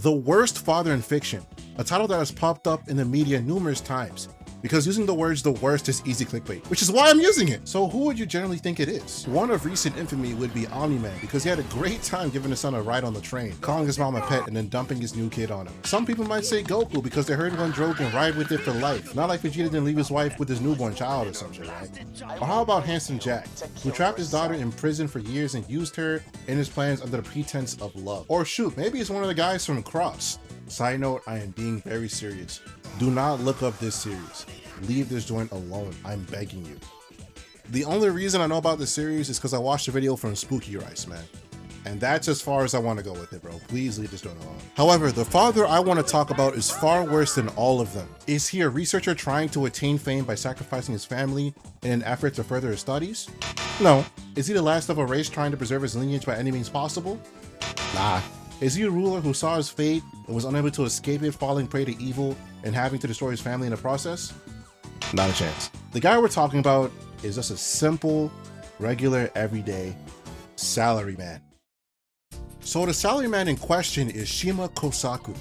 The Worst Father in Fiction, a title that has popped up in the media numerous times, because using the words "the worst" is easy clickbait, which is why I'm using it. So who would you generally think it is? One of recent infamy would be Omni-Man, because he had a great time giving his son a ride on the train, calling his mom a pet, and then dumping his new kid on him. Some people might say Goku, because they heard one joke and ride with it for life. Not like Vegeta didn't leave his wife with his newborn child or something, right? Or how about Handsome Jack, who trapped his daughter in prison for years and used her in his plans under the pretense of love? Or shoot, maybe it's one of the guys from Cross. Side note, I am being very serious. Do not look up this series. Leave this joint alone, I'm begging you. The only reason I know about this series is because I watched a video from Spooky Rice, man. And that's as far as I want to go with it, bro. Please leave this joint alone. However, the father I want to talk about is far worse than all of them. Is he a researcher trying to attain fame by sacrificing his family in an effort to further his studies? No. Is he the last of a race trying to preserve his lineage by any means possible? Nah. Is he a ruler who saw his fate and was unable to escape it, falling prey to evil and having to destroy his family in the process? Not a chance. The guy we're talking about is just a simple, regular, everyday salaryman. So the salaryman in question is Shima Kosaku,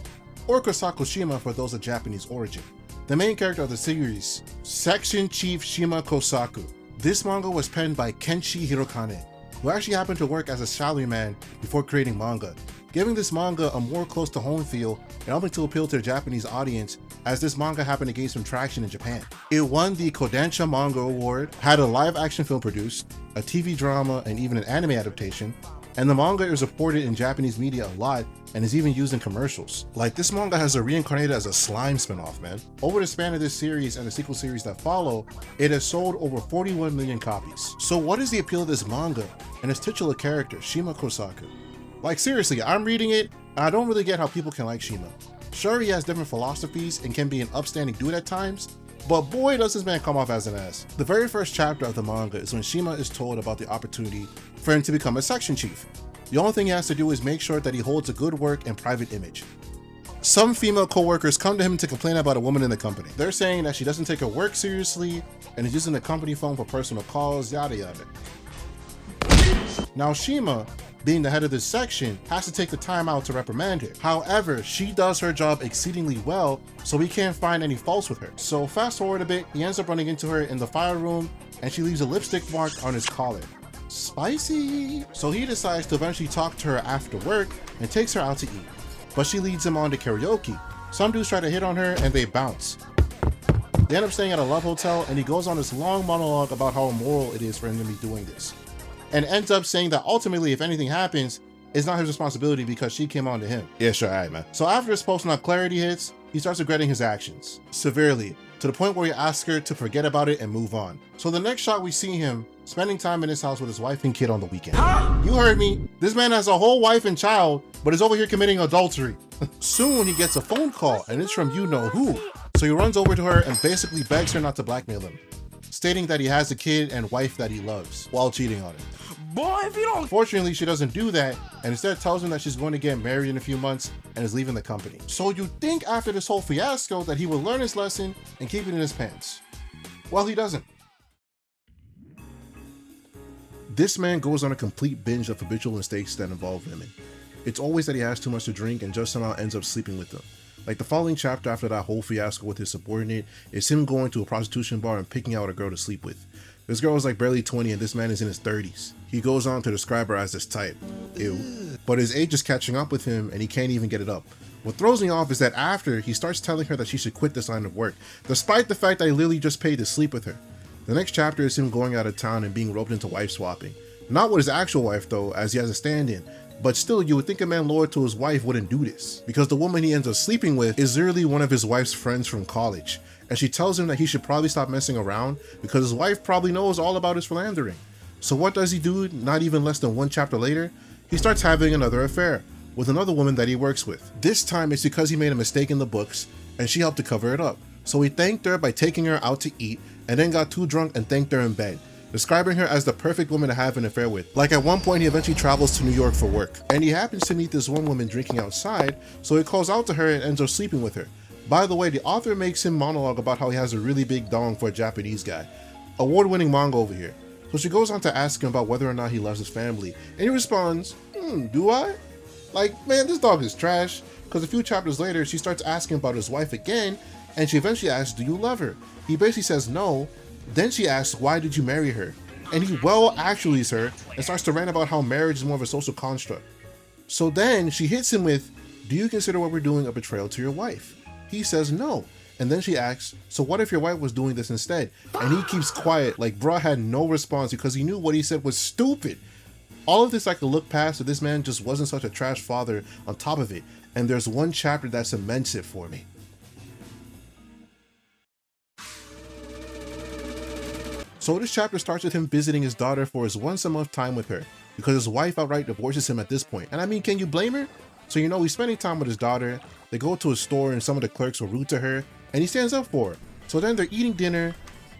or Kosaku Shima for those of Japanese origin. The main character of the series, Section Chief Shima Kosaku. This manga was penned by Kenshi Hirokane, who actually happened to work as a salaryman before creating manga, giving this manga a more close to home feel and helping to appeal to the Japanese audience, as this manga happened to gain some traction in Japan. It won the Kodansha Manga Award, had a live action film produced, a TV drama, and even an anime adaptation, and the manga is reported in Japanese media a lot and is even used in commercials. Like, this manga has reincarnated as a slime spinoff, man. Over the span of this series and the sequel series that follow, it has sold over 41 million copies. So what is the appeal of this manga and its titular character, Shima Kosaku? Like, seriously, I'm reading it and I don't really get how people can like Shima. Sure, he has different philosophies and can be an upstanding dude at times, but boy does this man come off as an ass. The very first chapter of the manga is when Shima is told about the opportunity for him to become a section chief. The only thing he has to do is make sure that he holds a good work and private image. Some female co-workers come to him to complain about a woman in the company. They're saying that she doesn't take her work seriously and is using the company phone for personal calls, yada yada. Now Shima, being the head of this section, has to take the time out to reprimand her. However, she does her job exceedingly well, so he can't find any faults with her. So fast forward a bit, he ends up running into her in the fire room and she leaves a lipstick mark on his collar. Spicy! So he decides to eventually talk to her after work and takes her out to eat. But she leads him on to karaoke. Some dudes try to hit on her and they bounce. They end up staying at a love hotel and he goes on this long monologue about how immoral it is for him to be doing this, and ends up saying that ultimately, if anything happens, it's not his responsibility because she came on to him. Yeah, sure, alright, man. So after this post-nut clarity hits, he starts regretting his actions severely, to the point where he asks her to forget about it and move on. So the next shot, we see him spending time in his house with his wife and kid on the weekend. You heard me. This man has a whole wife and child, but is over here committing adultery. Soon he gets a phone call and it's from you-know-who. So he runs over to her and basically begs her not to blackmail him, stating that he has a kid and wife that he loves while cheating on him. Boy, if you don't... Fortunately, she doesn't do that and instead tells him that she's going to get married in a few months and is leaving the company. So you'd think after this whole fiasco that he would learn his lesson and keep it in his pants. Well, he doesn't. This man goes on a complete binge of habitual mistakes that involve women. It's always that he has too much to drink and just somehow ends up sleeping with them. Like the following chapter after that whole fiasco with his subordinate is him going to a prostitution bar and picking out a girl to sleep with. This girl is like barely 20 and this man is in his 30s. He goes on to describe her as this type. Ew. But his age is catching up with him and he can't even get it up. What throws me off is that after, he starts telling her that she should quit this line of work, despite the fact that he literally just paid to sleep with her. The next chapter is him going out of town and being roped into wife swapping. Not with his actual wife though, as he has a stand-in, but still you would think a man loyal to his wife wouldn't do this, because the woman he ends up sleeping with is literally one of his wife's friends from college, and she tells him that he should probably stop messing around because his wife probably knows all about his philandering. So what does he do? Not even less than one chapter later, he starts having another affair with another woman that he works with. This time it's because he made a mistake in the books and she helped to cover it up. So he thanked her by taking her out to eat and then got too drunk and thanked her in bed, describing her as the perfect woman to have an affair with. Like at one point he eventually travels to New York for work and he happens to meet this one woman drinking outside, so he calls out to her and ends up sleeping with her. By the way, the author makes him monologue about how he has a really big dong for a Japanese guy. Award-winning manga over here. So she goes on to ask him about whether or not he loves his family, and he responds, do I? Like, man, this dog is trash. Because a few chapters later, she starts asking about his wife again, and she eventually asks, do you love her? He basically says no. Then she asks, why did you marry her? And he actually's her and starts to rant about how marriage is more of a social construct. So then she hits him with, do you consider what we're doing a betrayal to your wife? He says no. And then she asks, so what if your wife was doing this instead? And he keeps quiet, like bruh had no response because he knew what he said was stupid. All of this I could look past, so this man just wasn't such a trash father on top of it. And there's one chapter that cements it for me. So this chapter starts with him visiting his daughter for his once-a-month time with her, because his wife outright divorces him at this point. And I mean, can you blame her? So he's spending time with his daughter. They go to a store and some of the clerks were rude to her, and he stands up for her. So then they're eating dinner,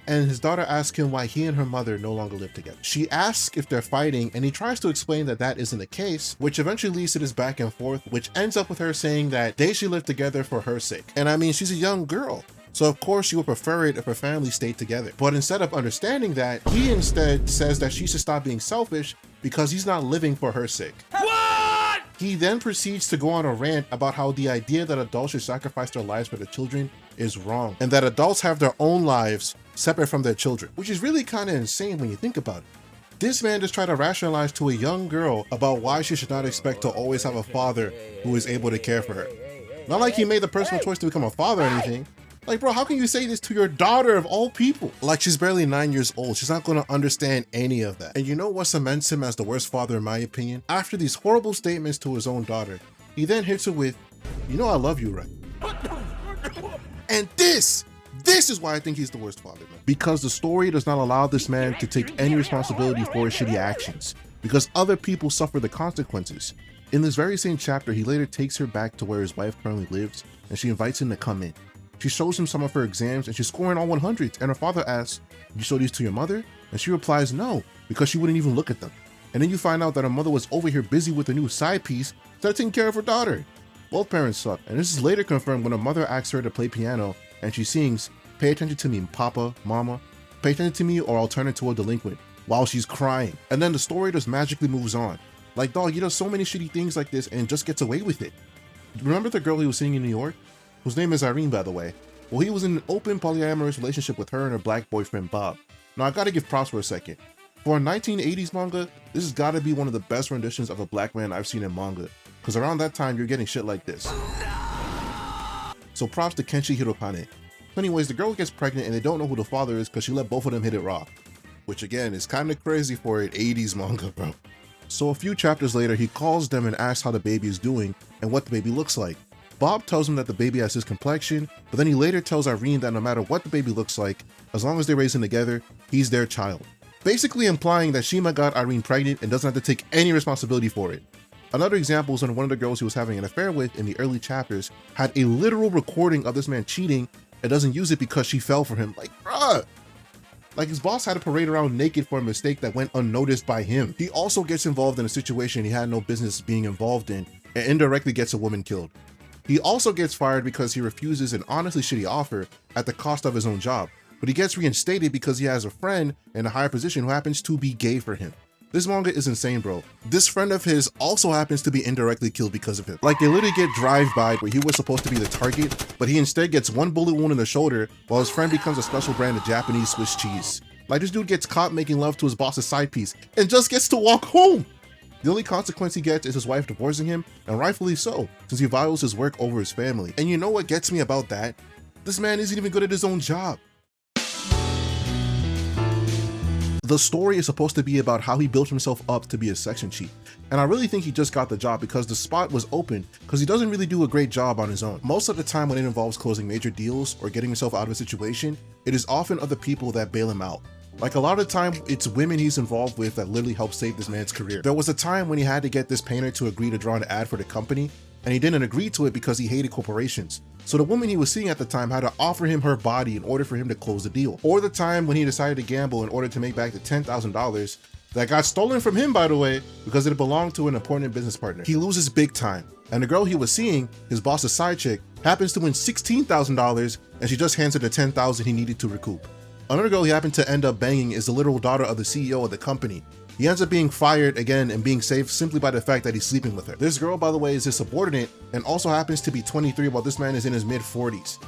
and his daughter asks him why he and her mother no longer live together. She asks if they're fighting, and he tries to explain that that isn't the case, which eventually leads to this back and forth, which ends up with her saying that they should live together for her sake. And I mean, she's a young girl, so of course she would prefer it if her family stayed together. But instead of understanding that, he instead says that she should stop being selfish because he's not living for her sake. What? He then proceeds to go on a rant about how the idea that adults should sacrifice their lives for their children is wrong, and that adults have their own lives separate from their children, which is really kind of insane when you think about it. This man just tried to rationalize to a young girl about why she should not expect to always have a father who is able to care for her. Not like he made the personal choice to become a father or anything. Like, bro, how can you say this to your daughter of all people? Like, she's barely 9 years old. She's not going to understand any of that. And you know what cements him as the worst father in my opinion? After these horrible statements to his own daughter, he then hits her with, you know I love you, right? And this is why I think he's the worst father, man. Because the story does not allow this man to take any responsibility for his shitty actions, because other people suffer the consequences. In this very same chapter, he later takes her back to where his wife currently lives, and she invites him to come in. She shows him some of her exams, and she's scoring all 100s, and her father asks, "Did you show these to your mother?" And she replies no, because she wouldn't even look at them. And then you find out that her mother was over here busy with a new side piece instead of taking care of her daughter. Both parents suck, and this is later confirmed when her mother asks her to play piano, and she sings, "Pay attention to me, Papa, Mama. Pay attention to me or I'll turn into a delinquent," while she's crying. And then the story just magically moves on. Like, dog, he does so many shitty things like this and just gets away with it. Remember the girl he was seeing in New York? Whose name is Irene, by the way. Well, he was in an open polyamorous relationship with her and her black boyfriend, Bob. Now, I gotta give props for a second. For a 1980s manga, this has gotta be one of the best renditions of a black man I've seen in manga, because around that time, you're getting shit like this. So props to Kenshi Hirokane. Anyways, the girl gets pregnant and they don't know who the father is because she let both of them hit it raw. Which again, is kind of crazy for an 80s manga, bro. So a few chapters later, he calls them and asks how the baby is doing and what the baby looks like. Bob tells him that the baby has his complexion, but then he later tells Irene that no matter what the baby looks like, as long as they raise him together, he's their child. Basically implying that Shima got Irene pregnant and doesn't have to take any responsibility for it. Another example is when one of the girls he was having an affair with in the early chapters had a literal recording of this man cheating and doesn't use it because she fell for him. Like, bruh. Like, his boss had to parade around naked for a mistake that went unnoticed by him. He also gets involved in a situation he had no business being involved in and indirectly gets a woman killed. He also gets fired because he refuses an honestly shitty offer at the cost of his own job, but he gets reinstated because he has a friend in a higher position who happens to be gay for him. This manga is insane, bro. This friend of his also happens to be indirectly killed because of him. Like, they literally get drive-by where he was supposed to be the target, but he instead gets one bullet wound in the shoulder while his friend becomes a special brand of Japanese Swiss cheese. Like, this dude gets caught making love to his boss's side piece and just gets to walk home. The only consequence he gets is his wife divorcing him, and rightfully so, since he values his work over his family. And you know what gets me about that? This man isn't even good at his own job. The story is supposed to be about how he built himself up to be a section chief, and I really think he just got the job because the spot was open, because he doesn't really do a great job on his own. Most of the time when it involves closing major deals or getting himself out of a situation, it is often other people that bail him out. Like, a lot of the time, it's women he's involved with that literally help save this man's career. There was a time when he had to get this painter to agree to draw an ad for the company, and he didn't agree to it because he hated corporations. So the woman he was seeing at the time had to offer him her body in order for him to close the deal. Or the time when he decided to gamble in order to make back the $10,000 that got stolen from him, by the way, because it belonged to an important business partner. He loses big time. And the girl he was seeing, his boss's side chick, happens to win $16,000, and she just hands her the $10,000 he needed to recoup. Another girl he happened to end up banging is the literal daughter of the CEO of the company, He ends up being fired again and being saved simply by the fact that he's sleeping with her. This girl, by the way, is his subordinate and also happens to be 23 while this man is in his mid 40s.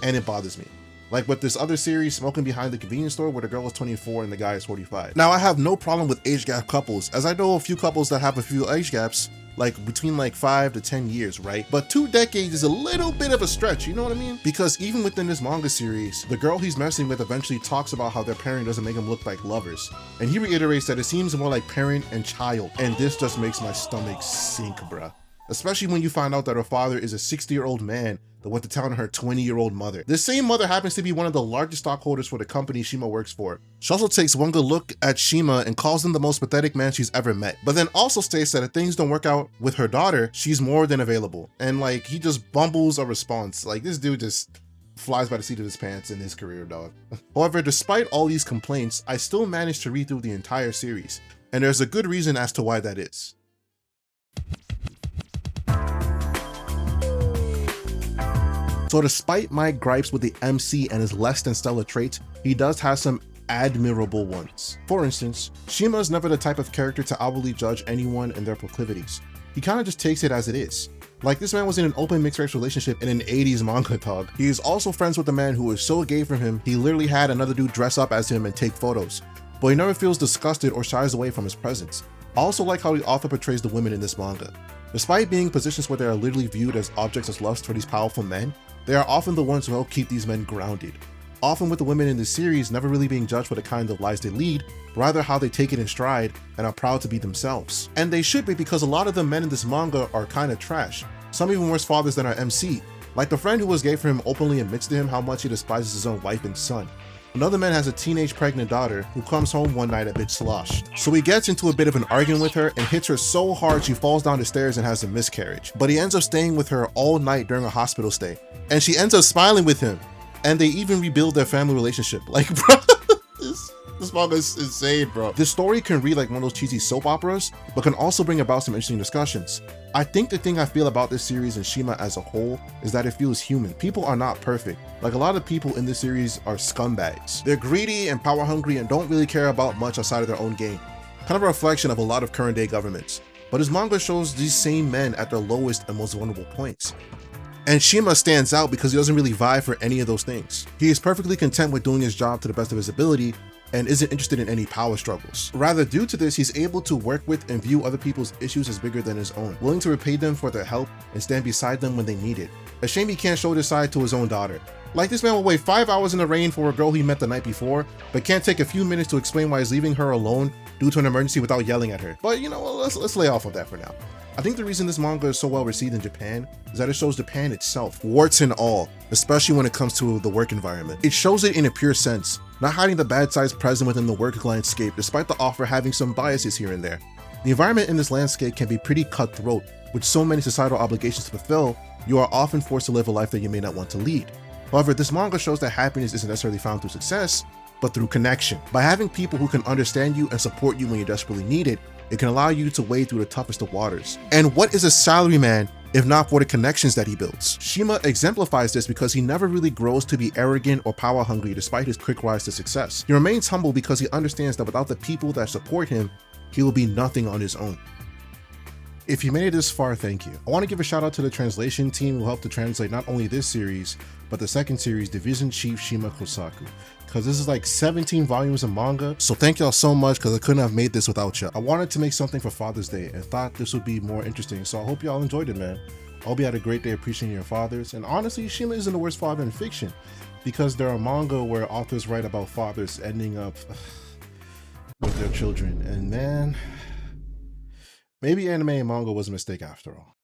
And it bothers me. Like with this other series, Smoking Behind the Convenience Store, where the girl is 24 and the guy is 45. Now, I have no problem with age gap couples, as I know a few couples that have a few age gaps, like between like 5 to 10 years, right? But 2 decades is a little bit of a stretch, you know what I mean? Because even within this manga series, the girl he's messing with eventually talks about how their parent doesn't make them look like lovers. And he reiterates that it seems more like parent and child. And this just makes my stomach sink, bruh. Especially when you find out that her father is a 60-year-old man that went to town on her 20-year-old mother. This same mother happens to be one of the largest stockholders for the company Shima works for. She also takes one good look at Shima and calls him the most pathetic man she's ever met, but then also states that if things don't work out with her daughter, she's more than available. And like, he just bumbles a response. Like, this dude just flies by the seat of his pants in his career, dog. However, despite all these complaints, I still managed to read through the entire series, and there's a good reason as to why that is. So despite my gripes with the MC and his less than stellar traits, he does have some admirable ones. For instance, Shima is never the type of character to outwardly judge anyone and their proclivities. He kind of just takes it as it is. Like, this man was in an open mixed race relationship in an 80s manga, dog. He is also friends with a man who was so gay from him, he literally had another dude dress up as him and take photos. But he never feels disgusted or shies away from his presence. I also like how the author portrays the women in this manga. Despite being in positions where they are literally viewed as objects of lust for these powerful men, they are often the ones who help keep these men grounded. Often with the women in this series never really being judged for the kind of lives they lead, but rather how they take it in stride and are proud to be themselves. And they should be, because a lot of the men in this manga are kind of trash. Some even worse fathers than our MC. Like the friend who was gay for him openly admits to him how much he despises his own wife and son. Another man has a teenage pregnant daughter who comes home one night a bit sloshed. So he gets into a bit of an argument with her and hits her so hard she falls down the stairs and has a miscarriage. But he ends up staying with her all night during a hospital stay. And she ends up smiling with him. And they even rebuild their family relationship. Like, bro, this manga is insane, bro. This story can read like one of those cheesy soap operas, but can also bring about some interesting discussions. I think the thing I feel about this series and Shima as a whole is that it feels human. People are not perfect. Like, a lot of people in this series are scumbags. They're greedy and power hungry and don't really care about much outside of their own game. Kind of a reflection of a lot of current day governments. But his manga shows these same men at their lowest and most vulnerable points. And Shima stands out because he doesn't really vie for any of those things. He is perfectly content with doing his job to the best of his ability and isn't interested in any power struggles. Rather, due to this, he's able to work with and view other people's issues as bigger than his own, willing to repay them for their help and stand beside them when they need it. A shame he can't show this side to his own daughter. Like, this man will wait 5 hours in the rain for a girl he met the night before, but can't take a few minutes to explain why he's leaving her alone due to an emergency without yelling at her. But you know, let's lay off of that for now. I think the reason this manga is so well received in Japan is that it shows Japan itself, warts and all, especially when it comes to the work environment. It shows it in a pure sense, not hiding the bad sides present within the work landscape despite the author having some biases here and there. The environment in this landscape can be pretty cutthroat. With so many societal obligations to fulfill, you are often forced to live a life that you may not want to lead. However, this manga shows that happiness isn't necessarily found through success, but through connection. By having people who can understand you and support you when you desperately need it, it can allow you to wade through the toughest of waters. And what is a salaryman if not for the connections that he builds? Shima exemplifies this because he never really grows to be arrogant or power hungry despite his quick rise to success. He remains humble because he understands that without the people that support him, he will be nothing on his own. If you made it this far, thank you. I want to give a shout out to the translation team who helped to translate not only this series, but the second series, Division Chief Shima Kosaku, because this is like 17 volumes of manga. So thank y'all so much, because I couldn't have made this without you. I wanted to make something for Father's Day and thought this would be more interesting. So I hope y'all enjoyed it, man. I hope you had a great day appreciating your fathers. And honestly, Shima isn't the worst father in fiction, because there are manga where authors write about fathers ending up with their children. And man, maybe anime and manga was a mistake after all.